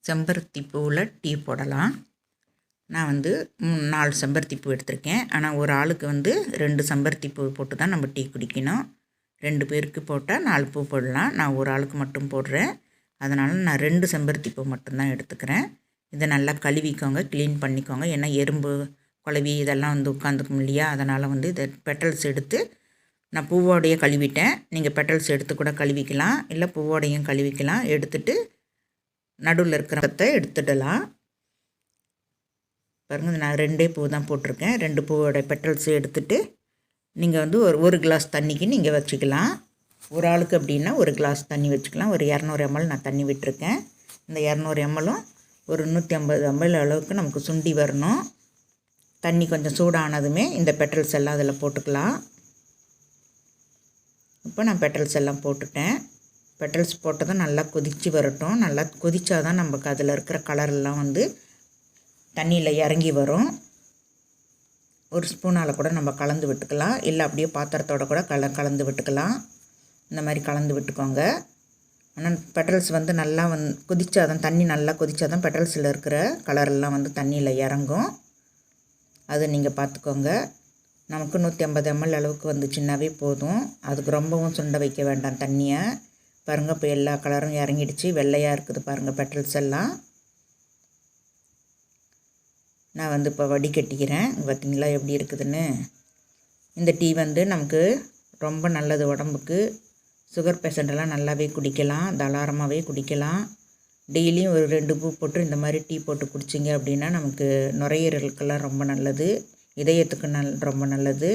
செம்பருத்தி பூவில் டீ போடலாம். நான் வந்து 4 செம்பருத்தி பூ எடுத்திருக்கேன். ஆனால் ஒரு ஆளுக்கு வந்து 2 செம்பருத்தி பூ போட்டு தான் நம்ம டீ குடிக்கணும். 2 பேருக்கு போட்டால் 4 பூ போடலாம். நான் ஒரு ஆளுக்கு மட்டும் போடுறேன். அதனால் நான் 2 செம்பருத்தி பூ மட்டும்தான் எடுத்துக்கிறேன். இதை நல்லா கழுவிக்கோங்க, க்ளீன் பண்ணிக்கோங்க. ஏன்னா எறும்பு குளவி இதெல்லாம் வந்து உட்காந்துக்கும் இல்லையா, அதனால் வந்து இதை பெட்டல்ஸ் எடுத்து நான் பூவோடையே கழுவிட்டேன். நீங்கள் பெட்டல்ஸ் எடுத்து கூட கழுவிக்கலாம், இல்லை பூவோடையும் கழுவிக்கலாம். எடுத்துட்டு நடுவில் இருக்கிறத எடுத்துடலாம். பாருங்கள், நான் 2 பூ தான் போட்டிருக்கேன். 2 பூவோட பெட்டல்ஸ் எடுத்துட்டு நீங்கள் வந்து ஒரு கிளாஸ் தண்ணிக்கு நீங்கள் வச்சுக்கலாம். ஒரு ஆளுக்கு அப்படின்னா ஒரு கிளாஸ் தண்ணி வச்சுக்கலாம். ஒரு 200 ml நான் தண்ணி விட்டுருக்கேன். இந்த 200 ml ஒரு 150 ml அளவுக்கு நமக்கு சுண்டி வரணும். தண்ணி கொஞ்சம் சூடானதுமே இந்த பெட்டல்ஸ் எல்லாம் அதில் போட்டுக்கலாம். இப்போ நான் பெட்டல்ஸ் எல்லாம் போட்டுட்டேன். பெட்டல்ஸ் போட்டதும் நல்லா கொதித்து வரட்டும். நல்லா கொதித்தா தான் நமக்கு அதில் இருக்கிற கலரெல்லாம் வந்து தண்ணியில் இறங்கி வரும். ஒரு ஸ்பூனால் கூட நம்ம கலந்து விட்டுக்கலாம், இல்லை அப்படியே பாத்திரத்தோட கூட கலந்து விட்டுக்கலாம். இந்த மாதிரி கலந்து விட்டுக்கோங்க. ஆனால் பெட்டல்ஸ் வந்து நல்லா கொதிச்சாதான், தண்ணி நல்லா கொதிச்சாதான் பெட்டல்ஸில் இருக்கிற கலரெல்லாம் வந்து தண்ணியில் இறங்கும். அது நீங்கள் பார்த்துக்கோங்க. நமக்கு 150 ml அளவுக்கு வந்துச்சுன்னாவே போதும். அதுக்கு ரொம்பவும் சுண்ட வைக்க வேண்டாம் தண்ணியை. பாருங்கள், இப்போ எல்லா கலரும் இறங்கிடுச்சு. வெள்ளையாக இருக்குது பாருங்கள் பெட்டல்ஸ் எல்லாம். நான் வந்து இப்போ வடிகட்டிக்கிறேன். பார்த்திங்களா எப்படி இருக்குதுன்னு. இந்த டீ வந்து நமக்கு ரொம்ப நல்லது உடம்புக்கு. சுகர் பேஷண்ட்டெல்லாம் நல்லாவே குடிக்கலாம், தாராளமாகவே குடிக்கலாம். டெய்லியும் ஒரு 2 பூ போட்டு இந்த மாதிரி டீ போட்டு குடிச்சிங்க அப்படின்னா நமக்கு நுரையீரலுக்கெல்லாம் ரொம்ப நல்லது, இதயத்துக்கு ரொம்ப நல்லது,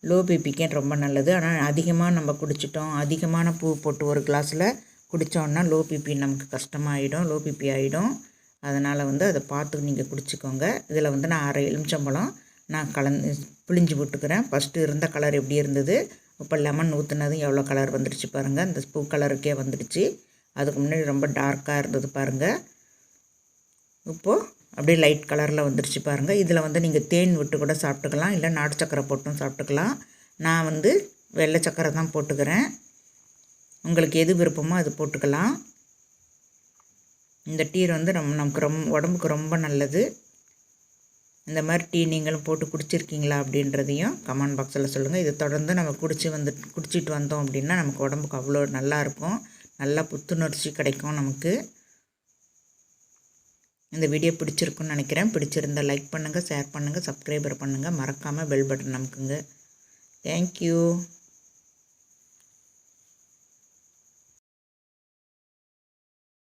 லோ பிபிக்கே ரொம்ப நல்லது. ஆனால் அதிகமாக நம்ம குடிச்சிட்டோம், அதிகமான பூ போட்டு ஒரு கிளாஸில் குடித்தோன்னா லோ பிபி நமக்கு கஷ்டமாயிடும், லோ பிபி ஆகிடும். அதனால் வந்து அதை பார்த்து நீங்கள் குடிச்சிக்கோங்க. இதில் வந்து நான் 1/2 எலுமிச்சம்பழம் நான் பிழிஞ்சு விட்டுக்கிறேன். ஃபஸ்ட்டு இருந்த கலர் எப்படி இருந்தது, இப்போ லெமன் ஊற்றுனதும் எவ்வளோ கலர் வந்துடுச்சு பாருங்கள். இந்த பூ கலருக்கே வந்துடுச்சு. அதுக்கு முன்னாடி ரொம்ப டார்க்காக இருந்தது பாருங்கள். இப்போது அப்படியே லைட் கலரில் வந்துடுச்சு பாருங்கள். இதில் வந்து நீங்கள் தேன் விட்டு கூட சாப்பிட்டுக்கலாம், இல்லை நாட்டு சக்கரை போட்டும் சாப்பிட்டுக்கலாம். நான் வந்து வெள்ளை சக்கரை தான் போட்டுக்கிறேன். உங்களுக்கு எது விருப்பமோ அது போட்டுக்கலாம். இந்த டீ வந்து நமக்கு உடம்புக்கு ரொம்ப நல்லது. இந்த மாதிரி டீ நீங்களும் போட்டு குடிச்சிருக்கீங்களா அப்படின்றதையும் கமெண்ட் பாக்ஸில் சொல்லுங்கள். இது தொடர்ந்து நம்ம குடிச்சிட்டு வந்தோம் அப்படின்னா நமக்கு உடம்புக்கு அவ்வளோ நல்லாயிருக்கும், நல்லா புத்துணர்ச்சி கிடைக்கும் நமக்கு. இந்த வீடியோ பிடிச்சிருக்குன்னு நினைக்கிறேன். பிடிச்சிருந்தால் லைக் பண்ணுங்கள், ஷேர் பண்ணுங்கள், சப்ஸ்கிரைபர் பண்ணுங்கள், மறக்காமல் பெல் பட்டன் நமக்குங்க. தேங்க்யூ.